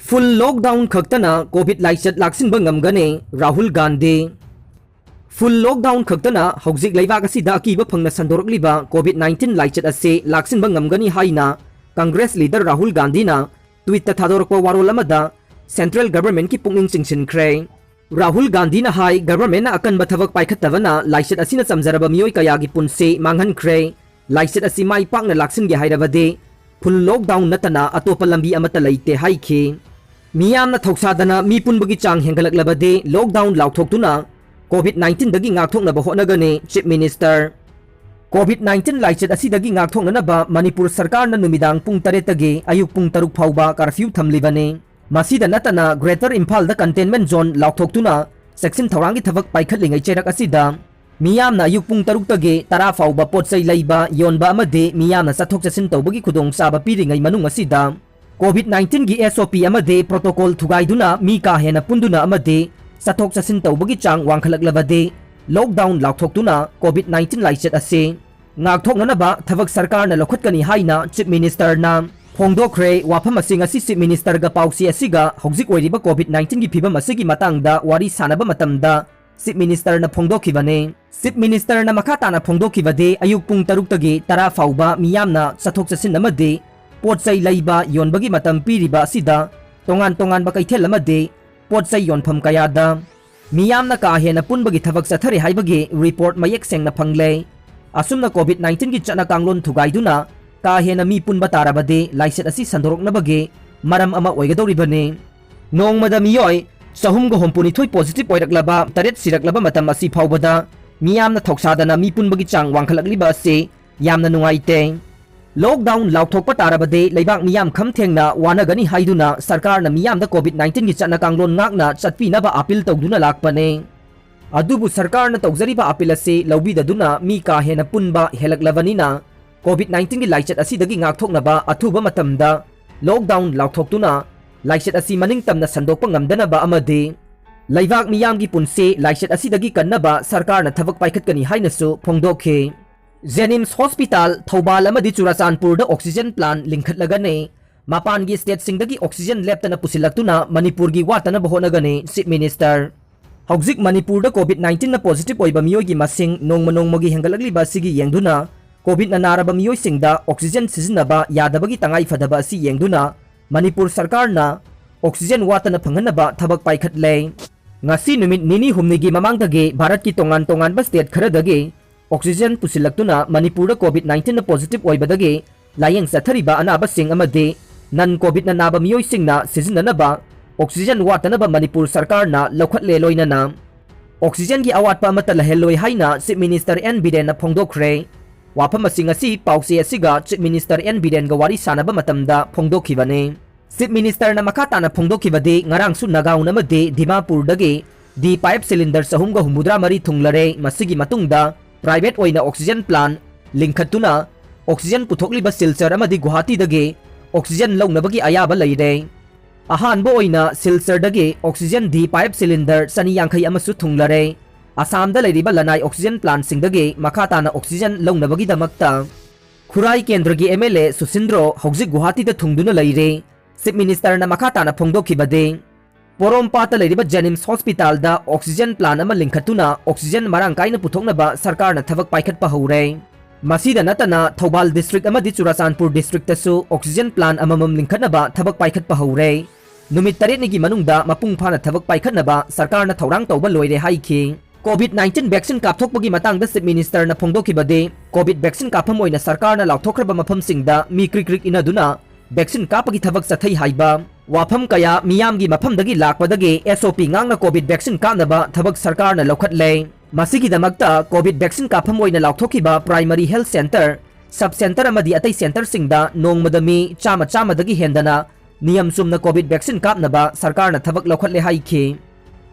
full lockdown खक्तना COVID लाइचत लाक्सिन बंगमगने राहुल गांधी फुल लॉकडाउन खक्तना हौजिक लेबाक असिदा अकीबा फंगना संदोरकलिबा कोविड 19 लाइचत असे लाक्सिन बंगमगनी हाइना कांग्रेस लीडर राहुल गांधी ना ट्वीट थादोरकपा वारोल अमदा सेंट्रल गवर्नमेंट की पुंगनिंग चिंगसिनख्रे राहुल गांधी ना हाई गवर्नमेंट ना अकनबा थबक पाइखतबना लाइचत असिना समजरबा मियोय कयागी पुनसे मांगहनख्रे लाइचत असी माई पाकना लाक्सिनगे हाइरबदे फुल लॉकडाउन नतना अतोपा लंबी अमता लैते हाइखे मियामना थौसादना मी पुनबगी चांग हेंगलकलबदे लॉकडाउन लाउथोक्तुना कोविड 19 दगी ngaktoknaba hotnagane chief minister COVID 19 लाइचत असिदगी ngaktoknaba मणिपुर सरकार ना नुमिदांग पुंग 3 तगे अयुक पुंग 3 फाउबा कर्फ्यू थमलिबने मसीदा नतना ग्रेटर इम्फाल द कंटेनमेंट जोन लाउथोक्तुना सेक्शन थौरांगी थबक पाइखतलिंगै चेरक असिदा मियामना अयुक पुंग 3 तगे 10 फाउबा पोटसै लैबा योनबा अमदे मियामना चथोक चसिन तौबगी खुदोंग चाबा पिरिंगै मनुंग असिदा कोविड 19 की SOP अमदे प्रोटोकॉल थुगाइदुना मी का हेना पुंदुना अमदे चथोक चसिन तौबगी चांग वांखलकलबदे लॉकडाउन लाउथोक्तुना कोविड 19 लाइचत असे ngaktoknaba थबक सरकार ना लौखतकनी हाइना चीफ मिनिस्टर ना फोंदोख्रे वाफम असिंग असि चीफ मिनिस्टर गा पाउसी असिगा हौजिक ओइरिबा कोविड 19 की फिबम असिगी मतंगदा वारी सानबा मतमदा चीफ मिनिस्टर ना फोंदोखिबने चीफ मिनिस्टर ना मखा ताना फोंदोखिबदे अयुक पुंग 3 तगे 10 फाउबा मियामना चथोक चसिन अमदे पोटसै लैबा योनबगी मतम पीरिबा असिदा तोंगान तोंगान बा कैथेल अमदे पोटसै योनफम कयादा मियामना का हेना पुनबगी थबक चथरे हाइबगे रिपोर्ट मयेक सेंगना फंगले असुमना कोविड 19 की चना कांगलोन थुगाइदुना का हेना मी पुनबा ताराबदे लाइसेट असि संदोरकनबगे मरम अमा ओइगदौरिबने नोंगमदा मियोय चहुमगो होमपुनिथोय पॉजिटिव ओइरकलबा तरेत सिरकलबा मतम असि फाउबदा मियामना थौसादना मी पुनबगी चांग वांखलकलिबा असे यामना नुंगाइते लॉकडाउन लाउथोकपा ताराबदे लेबाक मियाम खमथेंगना वानगनी हाइदुना सरकार ना मियाम द कोविड 19 की चना कांगलोन ngakna चटपीनबा अपील तौदुना लाकपने अदुबु सरकार ना तौजरिबा अपील असे लौबीदुना मी का हेना पुनबा हेलकलबनिना कोविड 19 की लाइचत असिदगी ngakthoknaba अथुबा मतमदा लॉकडाउन लाउथोक्तुना लाइचत असी मनिंग तमना संदोकपा ngamdanaba amade लेबाक मियाम की पुनसे लाइचत असिदगी कन्नबा सरकार ना थबक पाइखतकनी हाइनसु फोंदोखे जेनिम्स हॉस्पिटल थौबाल अमदी चुराचानपुर ऑक्सीजन प्लान लिंखटलगने मपान की स्टेट सिंगदगी ऑक्सीजन लेप्तना पुसिलक्तुना मणिपुर की वातना बहोनगने चीफ मिनिस्टर हौजिक मणिपुर द कोविड 19 ना पॉजिटिव ओइबा मियोय की मसिंग नोंगमनोंगमगी हेंगलकलिबा सिगी येंगदुना कोविड ना नारबा मियोय सिंगदा ऑक्सीजन सिजनबा यादबगी तंगाई फदबा असि येंगदुना मणिपुर सरकार ना ऑक्सीजन वातना फंगनबा थबक पाइखटले ngasi numit nini humnigi mamangdage Bharat की तोंगान तोंगान स्टेट खरदगे ऑक्सीजन पुसिलक्तुना मणिपुर कोविड 19 ना पॉजिटिव ओइबदगे लायेंग चथरिबा अनाबा सिंग अमदे नन कोविड ना नाबा मियोय सिंगना सिजननबा ऑक्सीजन वातनबा मणिपुर सरकार ना लौखटले लोइनना ऑक्सीजन की अवाटपा अमता लहेलोय हाइना चीफ मिनिस्टर एन बिरेन ना फोंदोख्रे वाफम असिंग असि पाउसे असिगा चीफ मिनिस्टर एन बिरेन गा वारी सानबा मतमदा फोंदोखिबने चीफ मिनिस्टर ना मखा ताना फोंदोखिबदे ngarangsu nagaun amade dimapur dage di pipe cylinder sahumga humudra mari thunglare masigi matungda private ओइना ऑक्सीजन प्लान लिंखतुना ऑक्सीजन पुथोकलिबा सिलचर अमदी गुवाहाटी दगे ऑक्सीजन लौनबगी अयाबा लैरे अहानबो ओइना सिलचर दगे ऑक्सीजन दी पाइप सिलिंडर सनी यांखै अमसु थुंगलरे असम द लैरिबा लनाई ऑक्सीजन प्लान सिंगदगे मखाताना ऑक्सीजन लौनबगी दमक्ता खुराई केंद्र की MLA सुसिंद्रो हौजिक गुवाहाटी द थुंगदुना लैरे चीफ मिनिस्टर ना मखाताना फोंदोखिबदे पोरोमपाता लेरिबा जेनिम्स हॉस्पिटल दा ऑक्सीजन प्लान अमा लिंखतुना ऑक्सीजन मरांग काइना पुथोकनबा सरकार ना थबक पाइखतपा हौरे मसीदा नतना थौबाल डिस्ट्रिक्ट अमदी चुराचानपुर डिस्ट्रिक्ट तसु ऑक्सीजन प्लान अममम लिंखतनबा थबक पाइखतपा हौरे नुमित 3 निगी मनुंगदा मपुंग फाना थबक पाइखतनबा सरकार ना थौरांग तौबा लोइरे हाइखि कोविड 19 वैक्सीन कापथोकपगी मतंगदा चीफ मिनिस्टर ना फोंदोखिबदे कोविड वैक्सीन कापम ओइना सरकार ना लाउथोखरबा मफमसिंगदा मी क्रिक इनादुना वैक्सीन कापगी थबक चथै हाइबा वाफम कया मियाम की मफमदगी लाकपदगे SOP ngang कोविड वैक्सीन कानबा थबक सरकार ना लौखटले मसिगी दमक्ता कोविड वैक्सीन काफम ओइना लाउथोखिबा primary health centre sub centre अमदी अतै सेंटर सिंगदा नोंगमदमी चामा चामादगी हेंदना नियम सुमना कोविड वैक्सीन कापनबा सरकार ना थबक लौखटले हाइखे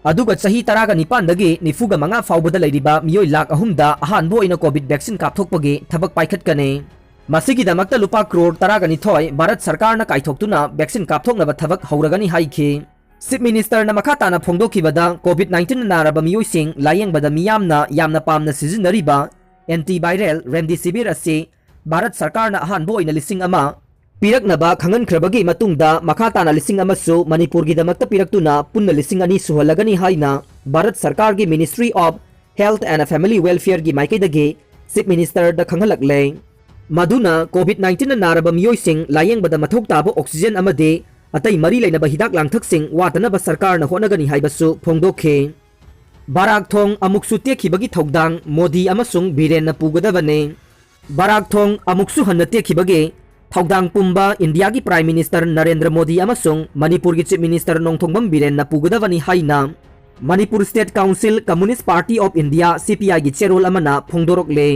अदुगा सही 19 दगी 95 फाउबदा लैरिबा मियोय लाख अहुमदा अहानबो ओइना कोविड वैक्सीन कापथोकपगे थबक पाइखतकने मसिगी दमक्ता लुपा करोड़ 12 भारत सरकार ना काइथोक्तुना वैक्सीन कापथोकनबा थबक हौरगनी हाइखे चीफ मिनिस्टर ना मखा ताना फोंदोखिबदा कोविड 19 नारबा मियोयसिंग लायेंगबदा मियामना यामना पामना सिजनरिबा एंटीवायरल रेमडेसिविर असे भारत सरकार ना अहानबो ओइना 1,000 ꯄꯤꯔꯛꯅꯕ ꯈꯪꯍꯟꯈ꯭ꯔꯕꯒꯤ ꯃꯇꯨꯡꯗ ꯃꯈꯥ ꯇꯥꯅ 1,000 ꯃꯅꯤꯄꯨꯔꯒꯤꯗꯃꯛꯇ ꯄꯤꯔꯛꯇꯨꯅ ꯄꯨꯟꯅ 2,000 ꯁꯨꯍꯜꯂꯒꯅꯤ ꯍꯥꯏꯅ ꯚꯥꯔꯠ ꯁꯔꯀꯥꯔꯒꯤ ꯃꯤꯅꯤꯁꯇ꯭ꯔꯤ ꯑꯣꯐ ꯍꯦꯜꯊ ꯑꯦꯟड ꯐꯦꯃꯤꯂꯤ ꯋꯦꯜꯐꯤꯌꯔꯒꯤ ꯃꯥꯏꯀꯩꯗꯒꯤ ꯆꯤꯞ ꯃꯤꯅꯤꯁꯇꯔꯗ ꯈꯪꯍꯜꯂꯛꯂꯦ ꯃꯗꯨꯅ ꯀꯣꯚꯤꯗ-19ꯅ ꯅꯥꯔꯕ ꯃꯤꯑꯣꯏꯁꯤꯡ ꯂꯥꯌꯦꯡꯕꯗ ꯃꯊꯧ ꯇꯥꯕ ꯑꯣꯛꯁꯤꯖꯦꯟ ꯑꯃꯗꯤ ꯑꯇꯩ ꯃꯔꯤ ꯂꯩꯅꯕ ꯍꯤꯗꯥꯛ ꯂꯥꯡꯊꯛꯁꯤꯡ ꯋꯥꯠꯇꯅꯕ ꯁꯔꯀꯥꯔꯅ ꯍꯣꯠꯅꯒꯅꯤ ꯍꯥꯏꯕꯁꯨ ꯐꯣꯡꯗꯣꯛꯈꯤ ꯕꯥꯔꯥꯛ ꯊꯣꯡ ꯑꯃꯨꯛꯁꯨ ꯇꯦꯛꯈꯤꯕꯒꯤ ꯊꯧꯗꯥꯡ ꯃꯣꯗꯤ ꯑꯃꯁꯨꯡ ꯕꯤꯔꯦꯟꯅ ꯄꯨꯒꯗꯕꯅꯤ ꯕꯥꯔꯥꯛ ꯊꯣꯡ ꯑꯃꯨꯛꯁꯨ ꯍꯟꯅ ꯇꯦꯛꯈꯤꯕꯒꯤ ꯊꯧꯗꯥꯡ ꯄꯨꯝꯕ ꯏꯟꯗꯤꯌꯥꯒꯤ ꯄ꯭ꯔꯥꯏꯝ ꯃꯤꯅꯤꯁꯇꯔ ꯅꯔꯦꯟꯗ꯭ꯔ ꯃꯣꯗꯤ ꯑꯃꯁꯨꯡ ꯃꯅꯤꯄꯨꯔꯒꯤ ꯆꯤꯞ ꯃꯤꯅꯤꯁꯇꯔ ꯅꯣꯡꯊꯣꯝꯕꯝ ꯕꯤꯔꯦꯟꯅ ꯄꯨꯒꯗꯕꯅꯤ ꯍꯥꯏꯅ Manipur state council communist party of India CPI ꯒꯤ ꯆꯦꯔꯣꯜ ꯑꯃꯅ ꯐꯣꯡꯗꯣꯔꯛꯂꯦ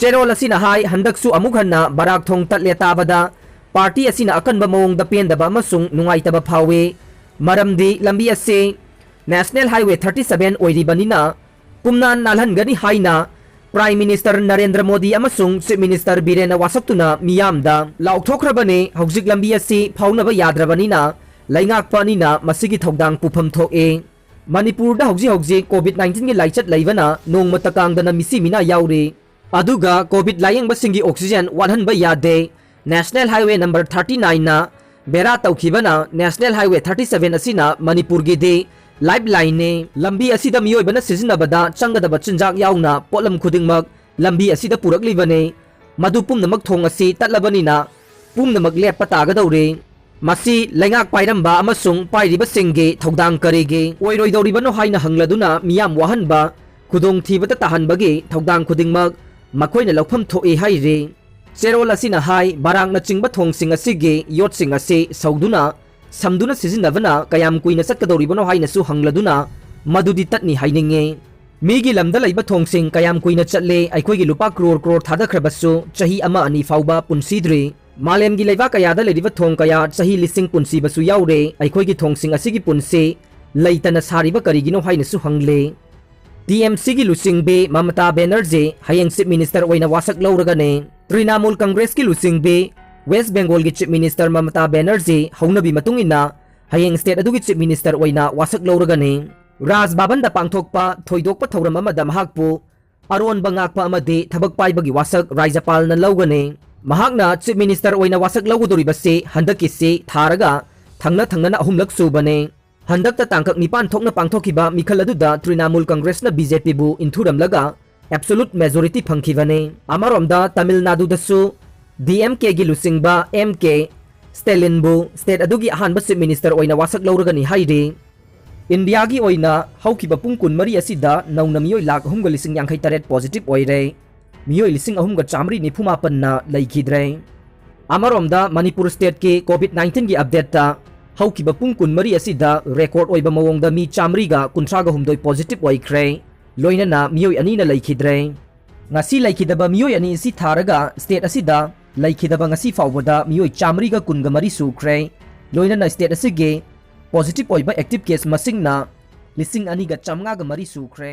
ꯆꯦꯔꯣꯜ ꯑꯁꯤꯅ ꯍꯥꯏ ꯍꯟꯗꯛꯁꯨ ꯑꯃꯨꯛ ꯍꯟꯅ ꯕꯥꯔꯥꯛ ꯊꯣꯡ ꯇꯠꯂꯦ ꯇꯥꯕꯗ ꯄꯥꯔꯇꯤ ꯑꯁꯤꯅ ꯑꯀꯟꯕ ꯃꯑꯣꯡꯗ ꯄꯦꯟꯗꯕ ꯑꯃꯁꯨꯡ ꯅꯨꯡꯉꯥꯏꯇꯕ ꯐꯥꯎꯏ ꯃꯔꯝꯗꯤ ꯂꯝꯕꯤ ꯑꯁꯤ ꯅꯦꯁꯅꯦꯜ ꯍꯥꯏꯋꯦ 37 ꯑꯣꯏꯔꯤꯕꯅꯤꯅ ꯄꯨꯝꯅꯥꯟ ꯅꯥꯜꯍꯟꯒꯅꯤ ꯍꯥꯏꯅ प्राइम मिनिस्टर नरेंद्र मोदी अमसुंग चीफ मिनिस्टर बीरेन वासक्तुना मियामदा लाउथोखरबने हौजिक लंबी असि फाउनब याद्रबनिना लैंगाकपानिना मसिगी थौदांग पुफम थोए मणिपुरदा हौजिक कोविड-19 गी लाइचत लैबना नोंगमता कांगदना मिसिमिना याउरी अदुगा कोविड लायेंगबसिंगी ऑक्सीजन वाहनब यादे नेशनल हाईवे नंबर 39 ना बेरा तौखिबना नेशनल हाईवे 37 असिना मणिपुरगी दे लाइफ लाइन ने लंबी असिदा मियोइबना सिजनबदा चंगदब चिंजाक याउना पोलम खुदिंगमक लंबी असिदा पुरकलिबने मदु पुमनमक थोंग असि तत्लबनिना पुमनमक लेपा तागदौरे मसी लैंगाक पाइरंबा अमसुंग पाइरिबसिंगे थौदांग करेगे ओइरोइदौरिबनो हाइना हंगलदुना मियाम वाहनबा खुदोंग थीबता ताहनबगे थौदांग खुदिंगमक मखोइना लौफम थोए हाइरे चेरोल असिना हाइ बारांगना चिंगबा थोंगसिंग असिगे योटसिंग असि सौदुना समदुना सिजिनबना कयाम कुइना चटकदौरिबनो हाइनासु हंगलदुना मदुदि तत्नि हाइनिंगे मीगी लमदा लैबा थोंगसिंग कयाम कुइना चटले अखोइगी लुपा करोड़ करोड़ थादखरबसु चही अमा अनि फाउबा पुनसीद्रे मालेमगी लैबा कयादा लेरिबा थोंग कया चही लिसिंग पुनसीबसु याउरे अखोइगी थोंगसिंग असिगी पुनसे लैतना सारिबा करिगिनो हाइनासु हंगले TMC की लुसिंगबे ममता बनर्जी हयेंग चीफ मिनिस्टर ओइना वासक लौरगने तृणमूल कांग्रेस की लुसिंगबे वेस्ट बेंगोल की chief minister Mamata Banerjee हौनबी मतुंगिना हयेंग state अदुगी chief minister ओइना वासक लौरगने राज भवन दा पांगथोकपा थोइदोकपा थौरम अमदा महakpu अरोनबा ngakpa amadi thabak paibagi wasak राज्यपाल na लौगने mahakna चीफ मिनिस्टर ओइना वासक लौगदोरिबसे हंदकिसे थारगा थंगना थंगना अहुमलक सुबने हंदकता तांकक निपान थोकना पांगथोकिबा मिखल अदुदा तृणमूल कांग्रेस ना BJP बु इंथुरमलगा एब्सोल्यूट मेजॉरिटी फंखिबने अमरोमदा तमिलनाडु दसु DMK गी लुसिंगबा MK स्टेलिनबु स्टेट अदुगी अहानबा चीफ मिनिस्टर ओइना वासक लौरगनि हाइरे इंडिया की ओइना हौकिबा पुंग कुनमरी असिदा नौना मियोइ लाख 3,58 पॉजिटिव ओइरे मियोइ 3,994 ना लैखिद्रे अमरोमदा मणिपुर स्टेट के कोविड-19 की अपडेट ता हौकिबा पुंग कुनमरी असिदा रेकॉर्ड ओइबा मवोंगदा मी 139 positive ओइख्रे लोइनना मियोइ अनिना लैखिद्रे ngasi laikidaba miyoi ani si tharaga state asida laikidaba ngasi fawbada miyoi 140 sukre loina na state asige positive oiba active case masingna 2,900 sukre